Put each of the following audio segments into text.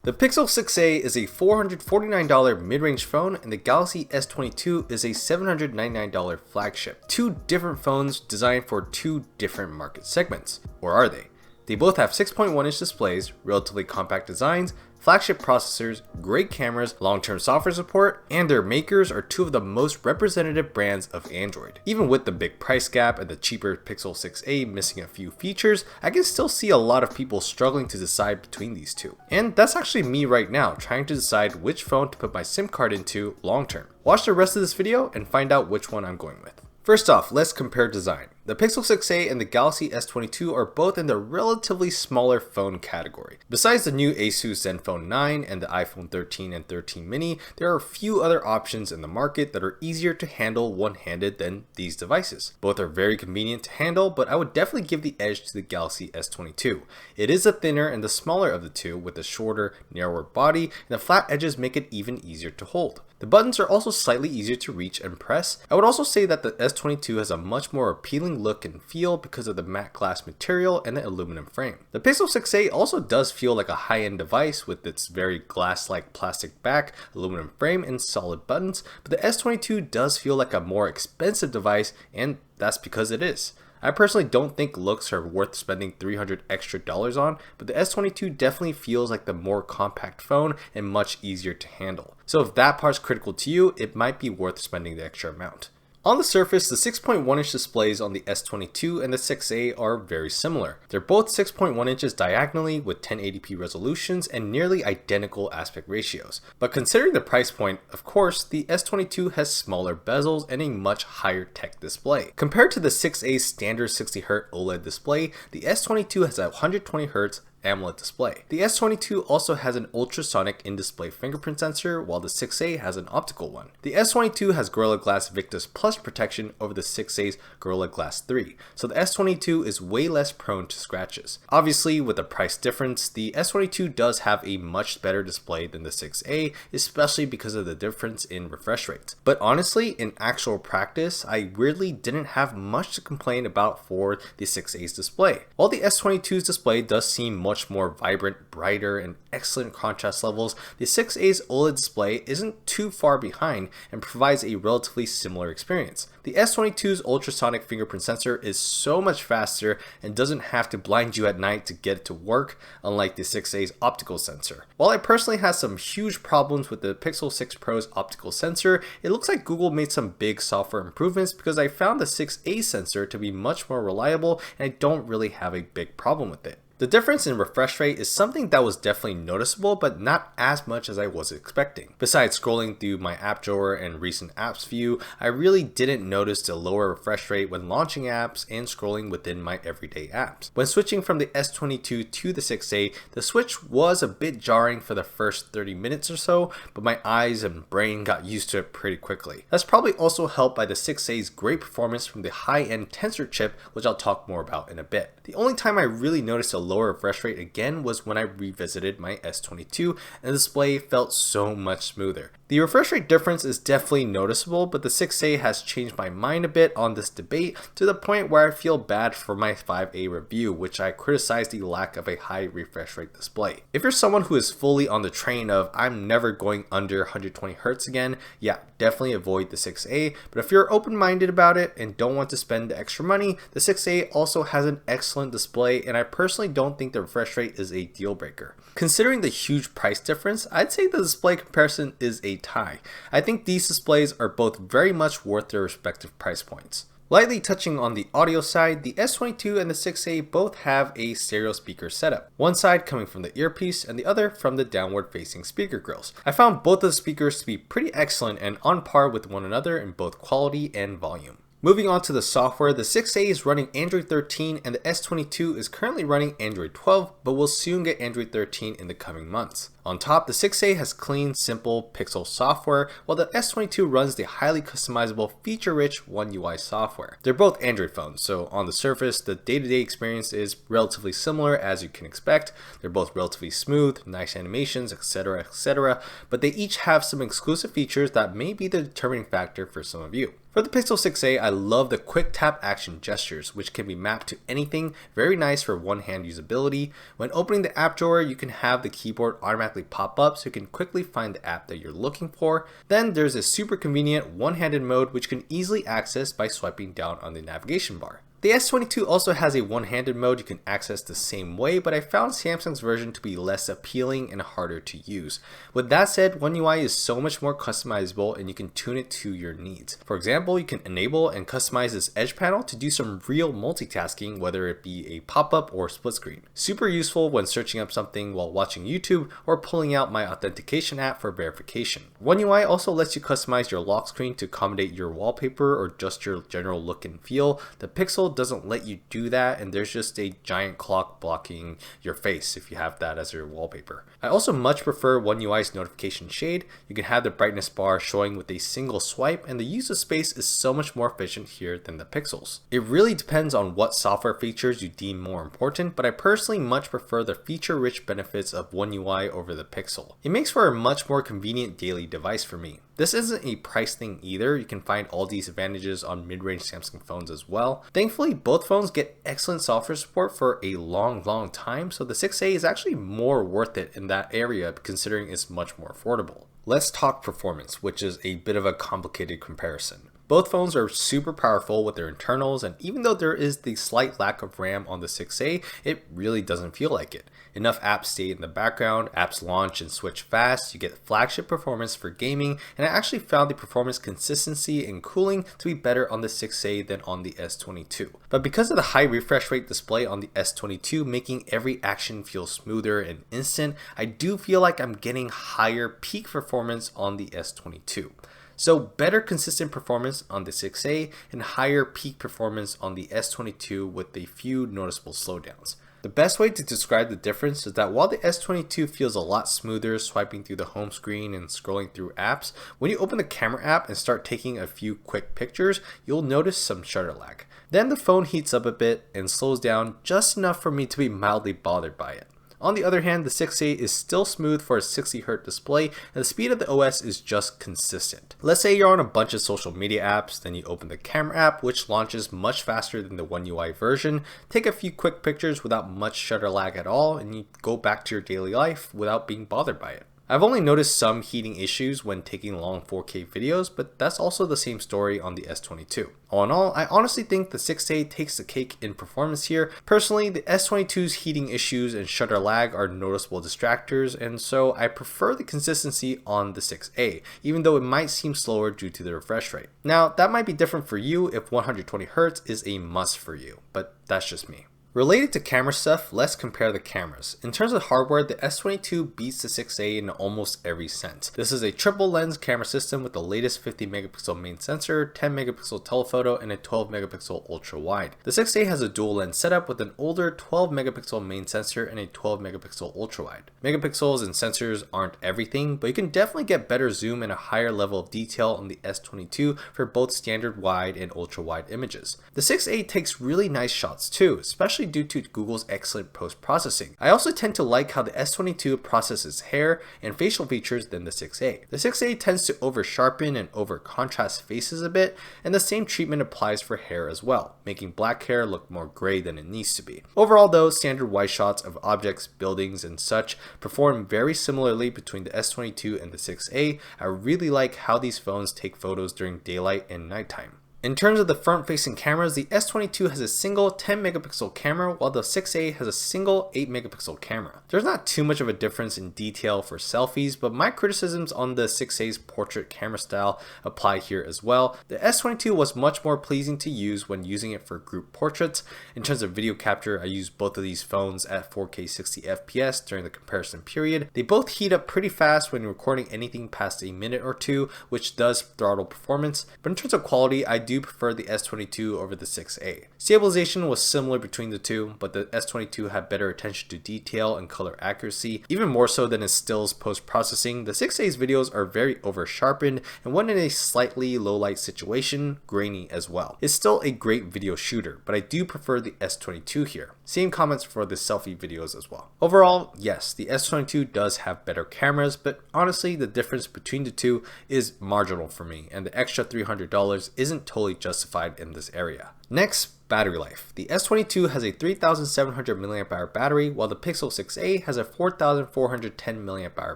The Pixel 6a is a $449 mid-range phone and the Galaxy S22 is a $799 flagship. Two different phones designed for two different market segments. Or are they? They both have 6.1-inch displays, relatively compact designs, flagship processors, great cameras, long-term software support, and their makers are two of the most representative brands of Android. Even with the big price gap and the cheaper Pixel 6a missing a few features, I can still see a lot of people struggling to decide between these two. And that's actually me right now, trying to decide which phone to put my SIM card into long-term. Watch the rest of this video and find out which one I'm going with. First off, let's compare design. The Pixel 6a and the Galaxy S22 are both in the relatively smaller phone category. Besides the new Asus Zenfone 9 and the iPhone 13 and 13 mini, there are a few other options in the market that are easier to handle one-handed than these devices. Both are very convenient to handle, but I would definitely give the edge to the Galaxy S22. It is the thinner and the smaller of the two with a shorter, narrower body, and the flat edges make it even easier to hold. The buttons are also slightly easier to reach and press. I would also say that the S22 has a much more appealing look and feel because of the matte glass material and the aluminum frame. The Pixel 6a also does feel like a high-end device with its very glass-like plastic back, aluminum frame, and solid buttons, but the S22 does feel like a more expensive device, and that's because it is. I personally don't think looks are worth spending $300 extra on, but the S22 definitely feels like the more compact phone and much easier to handle. So if that part's critical to you, it might be worth spending the extra amount. On the surface, the 6.1-inch displays on the S22 and the 6a are very similar. They're both 6.1 inches diagonally with 1080p resolutions and nearly identical aspect ratios. But considering the price point, of course, the S22 has smaller bezels and a much higher tech display. Compared to the 6a's standard 60Hz OLED display, the S22 has a 120Hz AMOLED display. The S22 also has an ultrasonic in-display fingerprint sensor, while the 6a has an optical one. The S22 has Gorilla Glass Victus Plus protection over the 6a's Gorilla Glass 3, so the S22 is way less prone to scratches. Obviously, with the price difference, the S22 does have a much better display than the 6a, especially because of the difference in refresh rates. But honestly, in actual practice, I really didn't have much to complain about for the 6a's display. While the S22's display does seem much more vibrant, brighter, and excellent contrast levels, the 6a's OLED display isn't too far behind and provides a relatively similar experience. The S22's ultrasonic fingerprint sensor is so much faster and doesn't have to blind you at night to get it to work, unlike the 6a's optical sensor. While I personally had some huge problems with the Pixel 6 Pro's optical sensor, it looks like Google made some big software improvements because I found the 6a sensor to be much more reliable and I don't really have a big problem with it. The difference in refresh rate is something that was definitely noticeable, but not as much as I was expecting. Besides scrolling through my app drawer and recent apps view, I really didn't notice the lower refresh rate when launching apps and scrolling within my everyday apps. When switching from the S22 to the 6a, the switch was a bit jarring for the first 30 minutes or so, but my eyes and brain got used to it pretty quickly. That's probably also helped by the 6a's great performance from the high-end Tensor chip, which I'll talk more about in a bit. The only time I really noticed a lower refresh rate again was when I revisited my S22 and the display felt so much smoother. The refresh rate difference is definitely noticeable, but the 6a has changed my mind a bit on this debate to the point where I feel bad for my 5a review, which I criticized the lack of a high refresh rate display. If you're someone who is fully on the train of I'm never going under 120 Hz again, yeah, definitely avoid the 6a, but if you're open-minded about it and don't want to spend the extra money, the 6a also has an excellent display and I personally don't think the refresh rate is a deal breaker. Considering the huge price difference, I'd say the display comparison is a tie. I think these displays are both very much worth their respective price points. Lightly touching on the audio side, the S22 and the 6a both have a stereo speaker setup, one side coming from the earpiece and the other from the downward facing speaker grills. I found both of the speakers to be pretty excellent and on par with one another in both quality and volume. Moving on to the software, the 6a is running Android 13 and the S22 is currently running Android 12, but will soon get Android 13 in the coming months. On top, the 6a has clean, simple Pixel software, while the S22 runs the highly customizable, feature-rich One UI software. They're both Android phones, so on the surface, the day-to-day experience is relatively similar as you can expect. They're both relatively smooth, nice animations, etc., but they each have some exclusive features that may be the determining factor for some of you. For the Pixel 6a, I love the quick tap action gestures, which can be mapped to anything, very nice for one-hand usability. When opening the app drawer, you can have the keyboard automatically pop up so you can quickly find the app that you're looking for. Then there's a super convenient one-handed mode which you can easily access by swiping down on the navigation bar. The S22 also has a one-handed mode you can access the same way, but I found Samsung's version to be less appealing and harder to use. With that said, One UI is so much more customizable and you can tune it to your needs. For example, you can enable and customize this edge panel to do some real multitasking, whether it be a pop-up or split screen. Super useful when searching up something while watching YouTube or pulling out my authentication app for verification. One UI also lets you customize your lock screen to accommodate your wallpaper or just your general look and feel. The Pixel doesn't let you do that, and there's just a giant clock blocking your face if you have that as your wallpaper. I also much prefer One UI's notification shade. You can have the brightness bar showing with a single swipe, and the use of space is so much more efficient here than the Pixels. It really depends on what software features you deem more important, but I personally much prefer the feature-rich benefits of One UI over the Pixel. It makes for a much more convenient daily device for me. This isn't a price thing either. You can find all these advantages on mid-range Samsung phones as well. Thankfully, both phones get excellent software support for a long time, so the 6a is actually more worth it in that area considering it's much more affordable. Let's talk performance, which is a bit of a complicated comparison. Both phones are super powerful with their internals, and even though there is the slight lack of RAM on the 6a, it really doesn't feel like it. Enough apps stay in the background, apps launch and switch fast, you get flagship performance for gaming, and I actually found the performance consistency and cooling to be better on the 6a than on the S22. But because of the high refresh rate display on the S22 making every action feel smoother and instant, I do feel like I'm getting higher peak performance on the S22. So better consistent performance on the 6a and higher peak performance on the S22 with a few noticeable slowdowns. The best way to describe the difference is that while the S22 feels a lot smoother swiping through the home screen and scrolling through apps, when you open the camera app and start taking a few quick pictures, you'll notice some shutter lag. Then the phone heats up a bit and slows down just enough for me to be mildly bothered by it. On the other hand, the 6a is still smooth for a 60Hz display and the speed of the OS is just consistent. Let's say you're on a bunch of social media apps, then you open the camera app which launches much faster than the One UI version, take a few quick pictures without much shutter lag at all, and you go back to your daily life without being bothered by it. I've only noticed some heating issues when taking long 4K videos, but that's also the same story on the S22. All in all, I honestly think the 6a takes the cake in performance here. Personally, the S22's heating issues and shutter lag are noticeable distractors, and so I prefer the consistency on the 6a, even though it might seem slower due to the refresh rate. Now, that might be different for you if 120Hz is a must for you, but that's just me. Related to camera stuff, let's compare the cameras. In terms of hardware, the S22 beats the 6a in almost every sense. This is a triple lens camera system with the latest 50 megapixel main sensor, 10 megapixel telephoto, and a 12 megapixel ultra wide. The 6a has a dual lens setup with an older 12 megapixel main sensor and a 12 megapixel ultra wide. Megapixels and sensors aren't everything, but you can definitely get better zoom and a higher level of detail on the S22 for both standard wide and ultra wide images. The 6a takes really nice shots too, especially due to Google's excellent post-processing. I also tend to like how the S22 processes hair and facial features than the 6a. The 6a tends to over-sharpen and over-contrast faces a bit, and the same treatment applies for hair as well, making black hair look more gray than it needs to be. Overall though, standard wide shots of objects, buildings, and such perform very similarly between the S22 and the 6a. I really like how these phones take photos during daylight and nighttime. In terms of the front-facing cameras, the S22 has a single 10 megapixel camera while the 6a has a single 8 megapixel camera. There's not too much of a difference in detail for selfies, but my criticisms on the 6a's portrait camera style apply here as well. The S22 was much more pleasing to use when using it for group portraits. In terms of video capture, I used both of these phones at 4K 60 FPS during the comparison period. They both heat up pretty fast when recording anything past a minute or two, which does throttle performance, but in terms of quality, I do prefer the S22 over the 6a. Stabilization was similar between the two, but the S22 had better attention to detail and color accuracy, even more so than its stills post-processing. The 6a's videos are very over-sharpened and when in a slightly low-light situation, grainy as well. It's still a great video shooter, but I do prefer the S22 here. Same comments for the selfie videos as well. Overall, yes, the S22 does have better cameras, but honestly, the difference between the two is marginal for me, and the extra $300 isn't totally justified in this area. Next, battery life. The S22 has a 3700 mAh battery, while the Pixel 6a has a 4410 mAh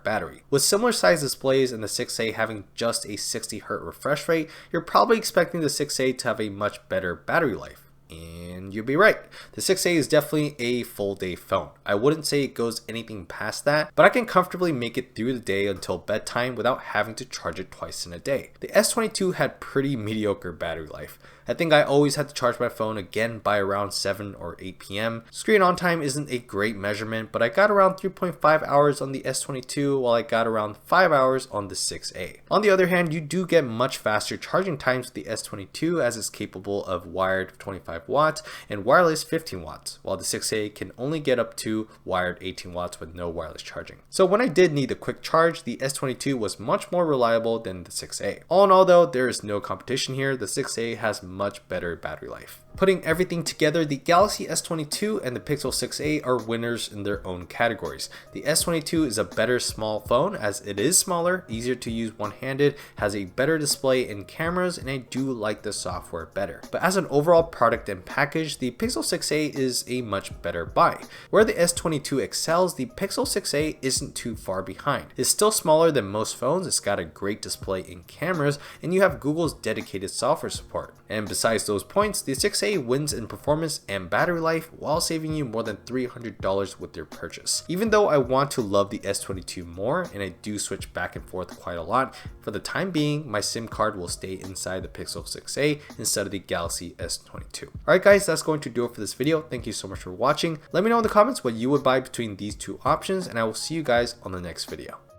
battery. With similar size displays and the 6a having just a 60Hz refresh rate, you're probably expecting the 6a to have a much better battery life. And you'd be right. The 6a is definitely a full day phone. I wouldn't say it goes anything past that, but I can comfortably make it through the day until bedtime without having to charge it twice in a day. The S22 had pretty mediocre battery life. I think I always had to charge my phone again by around 7 or 8 p.m. Screen on time isn't a great measurement, but I got around 3.5 hours on the S22 while I got around 5 hours on the 6a. On the other hand, you do get much faster charging times with the S22 as it's capable of wired 25 watts and wireless 15 watts, while the 6a can only get up to wired 18 watts with no wireless charging. So when I did need a quick charge, the S22 was much more reliable than the 6a. All in all though, there is no competition here. The 6a has much better battery life. Putting everything together, the Galaxy S22 and the Pixel 6a are winners in their own categories. The S22 is a better small phone as it is smaller, easier to use one-handed, has a better display and cameras, and I do like the software better. But as an overall product and package, the Pixel 6a is a much better buy. Where the S22 excels, the Pixel 6a isn't too far behind. It's still smaller than most phones, it's got a great display and cameras, and you have Google's dedicated software support. And besides those points, the 6a wins in performance and battery life while saving you more than $300 with your purchase. Even though I want to love the S22 more and I do switch back and forth quite a lot, for the time being my SIM card will stay inside the Pixel 6a instead of the Galaxy S22. Alright guys, that's going to do it for this video. Thank you so much for watching. Let me know in the comments what you would buy between these two options and I will see you guys on the next video.